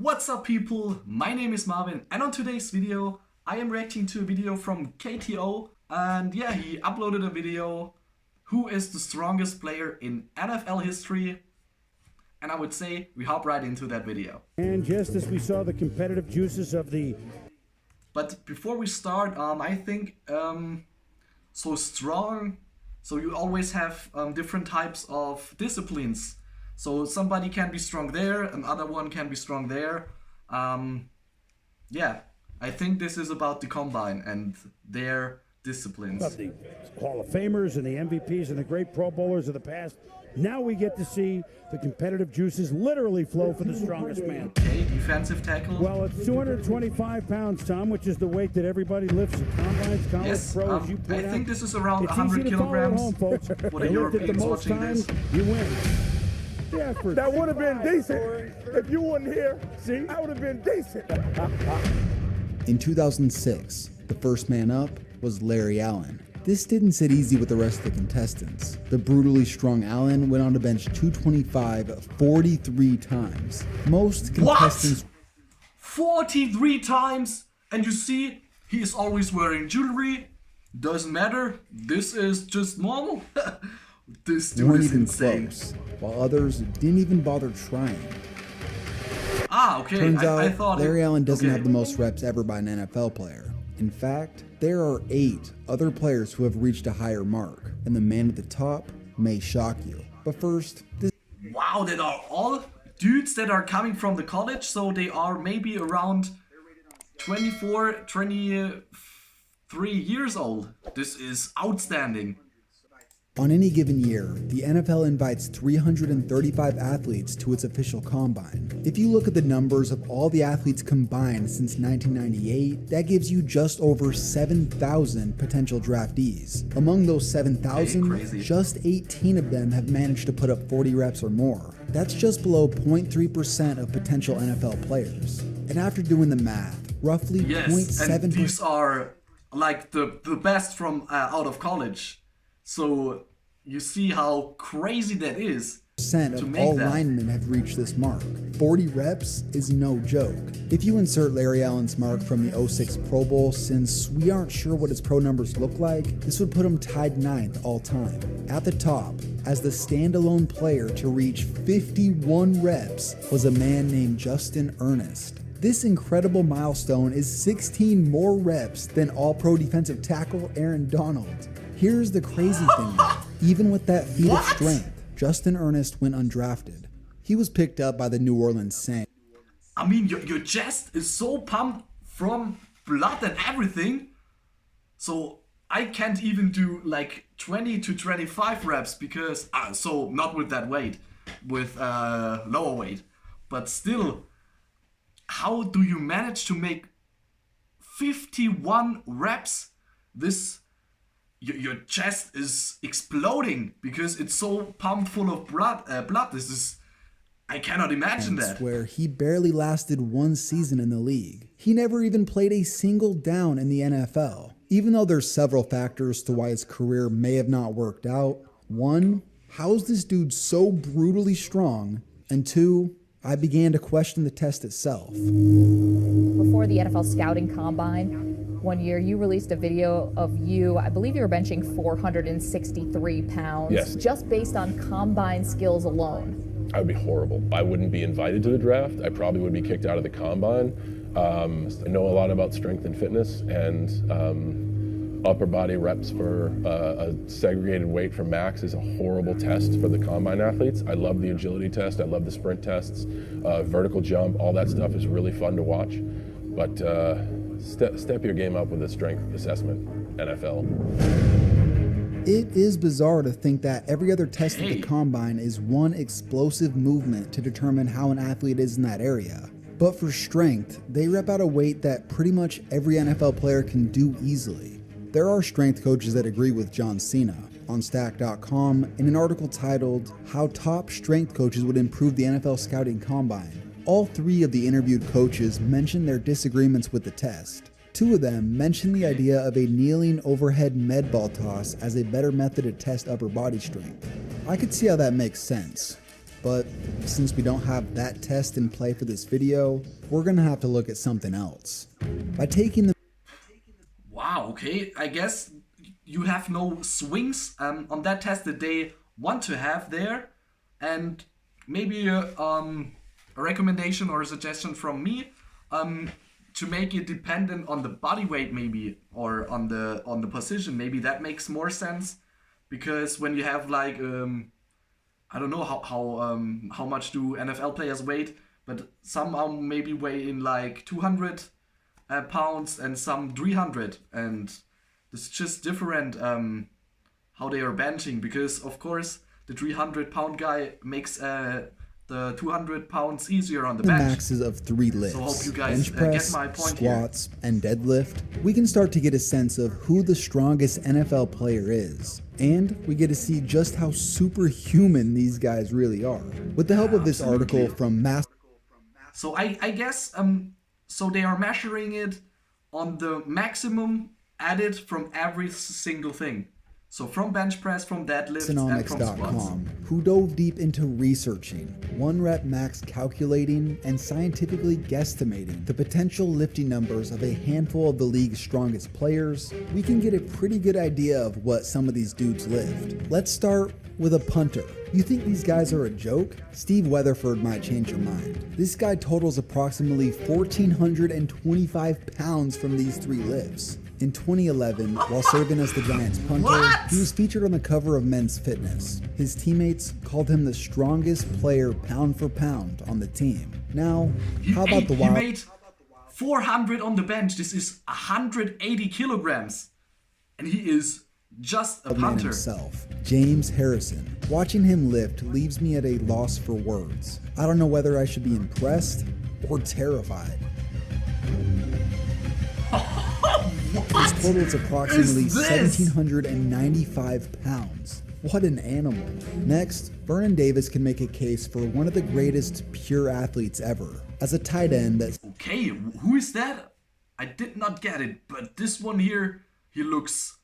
What's up people, my name is Marvin and on today's video I am reacting to a video from KTO and yeah, he uploaded a video who is the strongest player in NFL history, and I would say we hop right into that video. And just as we saw the competitive juices of the... But before we start, I think so strong, so you always have different types of disciplines. So somebody can be strong there, another one can be strong there. Yeah, I think this is about the combine and their disciplines. Of the Hall of Famers and the MVPs and the great Pro Bowlers of the past. Now we get to see the competitive juices literally flow for the strongest man. Okay, defensive tackle. Well, it's 225 pounds, Tom, which is the weight that everybody lifts at combines, college, Yes, pros, you point I out. think this is around It's 100 easy to follow at kilograms. home, folks. For the You lift it the Europeans most watching times, this. you win. Yeah, That would have been decent if you weren't here. See, that would have been decent. In 2006, the first man up was Larry Allen. This didn't sit easy with the rest of the contestants. The brutally strong Allen went on to bench 225 43 times. Most contestants... What? 43 times? And you see, he is always wearing jewelry. Doesn't matter. This is just normal. This dude weren't is even insane. close, while others didn't even bother trying. Ah, okay. Turns I out, thought Larry Allen doesn't okay. have the most reps ever by an NFL player. In fact, there are 8 other players who have reached a higher mark, and the man at the top may shock you. But first, this... Wow, that are all dudes that are coming from the college, so they are maybe around 24, 23 years old. This is outstanding. On any given year, the NFL invites 335 athletes to its official combine. If you look at the numbers of all the athletes combined since 1998, that gives you just over 7,000 potential draftees. Among those 7,000, just 18 of them have managed to put up 40 reps or more. That's just below 0.3% of potential NFL players. And after doing the math, roughly 0.7%. And these are like the best from out of college. So you see how crazy that is. Of all linemen have reached this mark. 40 reps is no joke. If you insert Larry Allen's mark from the 06 Pro Bowl, since we aren't sure what his pro numbers look like, this would put him tied 9th all time. At the top, as the standalone player to reach 51 reps, was a man named Justin Ernest. This incredible milestone is 16 more reps than all-pro defensive tackle Aaron Donald. Here's the crazy thing though. Even with that feat of strength, Justin Ernest went undrafted. He was picked up by the New Orleans Saints. I mean, your chest is so pumped from blood and everything. So I can't even do like 20 to 25 reps because, so not with that weight, with lower weight. But still, how do you manage to make 51 reps? Your chest is exploding because it's so pumped full of blood. This is, I cannot imagine that. Where he barely lasted 1 season in the league. He never even played a single down in the NFL. Even though there's several factors to why his career may have not worked out. 1, how is this dude so brutally strong? And 2, I began to question the test itself. Before the NFL Scouting Combine, one year you released a video of you, I believe you were benching 463 pounds. Yes. Just based on combine skills alone. I would be horrible. I wouldn't be invited to the draft. I probably would be kicked out of the combine. I know a lot about strength and fitness and upper body reps for a segregated weight for max is a horrible test for the combine athletes. I love the agility test. I love the sprint tests, vertical jump. All that stuff is really fun to watch. But step your game up with a strength assessment, NFL. It is bizarre to think that every other test at the combine is one explosive movement to determine how an athlete is in that area. But for strength, they rep out a weight that pretty much every NFL player can do easily. There are strength coaches that agree with John Cena. On Stack.com, in an article titled, How Top Strength Coaches Would Improve the NFL Scouting Combine, all 3 of the interviewed coaches mentioned their disagreements with the test. 2 of them mentioned the idea of a kneeling overhead med ball toss as a better method to test upper body strength. I could see how that makes sense. But since we don't have that test in play for this video, we're gonna have to look at something else. By taking the Wow, okay, I guess you have no swings on that test that they want to have there, and maybe a recommendation or a suggestion from me to make it dependent on the body weight, maybe, or on the position. Maybe that makes more sense, because when you have like I don't know how much do NFL players weight, but some maybe weigh in like 200 pounds and some 300, and it's just different how they are benching, because of course the 300-pound guy makes the 200 pounds easier on the bench. Maxes of 3 lifts, so hope you guys bench press, get my point squats, and deadlift, we can start to get a sense of who the strongest NFL player is. And we get to see just how superhuman these guys really are. With the help of this article from So I guess so they are measuring it on the maximum added from every single thing. So from bench press, from deadlift, and from squats. Who dove deep into researching, 1 rep max calculating, and scientifically guesstimating the potential lifting numbers of a handful of the league's strongest players, we can get a pretty good idea of what some of these dudes lift. Let's start with a punter. You think these guys are a joke? Steve Weatherford might change your mind. This guy totals approximately 1,425 pounds from these 3 lifts. In 2011, while serving as the Giants punter, he was featured on the cover of Men's Fitness. His teammates called him the strongest player pound for pound on the team. Now, how about the wild? He made 400 on the bench. This is 180 kilograms. And he is just a punter himself, James Harrison. Watching him lift leaves me at a loss for words. I don't know whether I should be impressed or terrified. His total is approximately 1,795 pounds. What an animal. Next, Vernon Davis can make a case for one of the greatest pure athletes ever. As a tight end that's... Okay, who is that? I did not get it, but this one here, he looks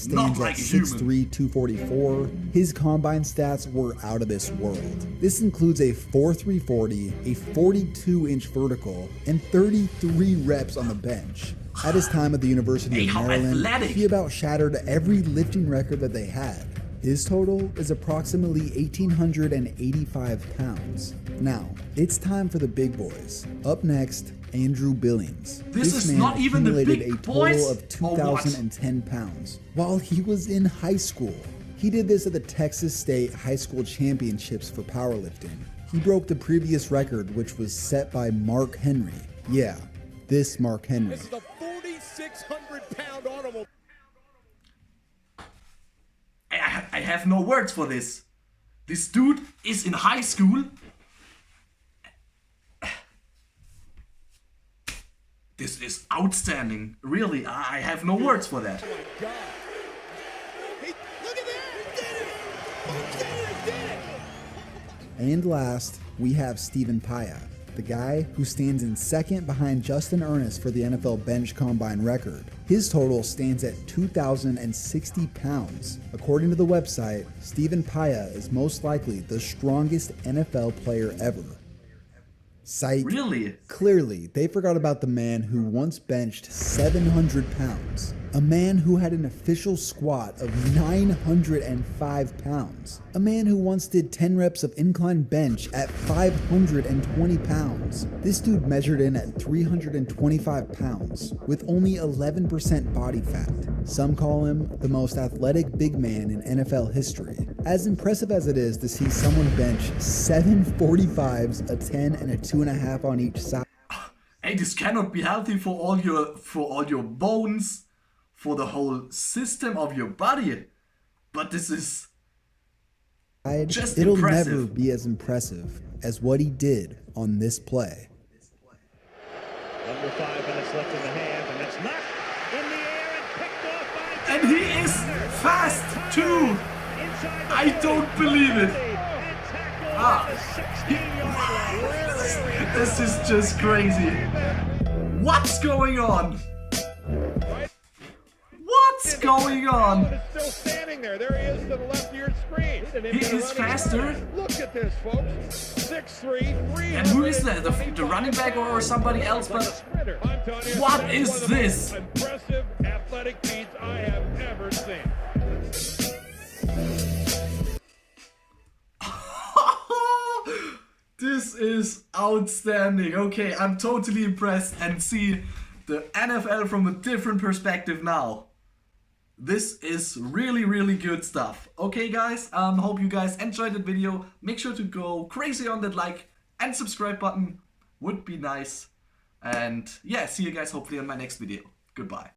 not like a human. 6'3", 244, his combine stats were out of this world. This includes a 4.3 40, a 42-inch vertical, and 33 reps on the bench. At his time at the University of Maryland, he about shattered every lifting record that they had. His total is approximately 1,885 pounds. Now, it's time for the big boys. Up next, Andrew Billings. This man not even the accumulated big a total boys? of 2,010 pounds while he was in high school. He did this at the Texas State High School Championships for powerlifting. He broke the previous record, which was set by Mark Henry. Yeah, this Mark Henry. This is a 4,600-pound automobile. I have no words for this. This dude is in high school. This is outstanding. Really, I have no words for that. Oh my God. Hey, look at that! He did it! And last, we have Stephen Paya, the guy who stands in second behind Justin Ernest for the NFL bench combine record. His total stands at 2,060 pounds. According to the website, Stephen Paya is most likely the strongest NFL player ever. Psych. Really? Clearly, they forgot about the man who once benched 700 pounds. A man who had an official squat of 905 pounds. A man who once did 10 reps of incline bench at 520 pounds. This dude measured in at 325 pounds with only 11% body fat. Some call him the most athletic big man in NFL history. As impressive as it is to see someone bench 7 45s, a 10, and a 2.5 on each side. Hey, this cannot be healthy for all your bones, for the whole system of your body. But this is just It'll impressive. never be as impressive as what he did on this play. Under 5 minutes left in the half, and that's knocked in the air and picked off by... And he is fast too. I don't believe it. This is just crazy. What's going on? What's going going on? Allen is still standing there. There he is to the left of your screen. He is faster. Look at this, folks. 6'3", And who is that? The running back or somebody else? But what is this? Impressive athletic feats I have ever seen. This is outstanding. Okay, I'm totally impressed and see the NFL from a different perspective now. This is really, really good stuff. Okay, guys, hope you guys enjoyed the video. Make sure to go crazy on that like and subscribe button. Would be nice. And yeah, see you guys hopefully on my next video. Goodbye.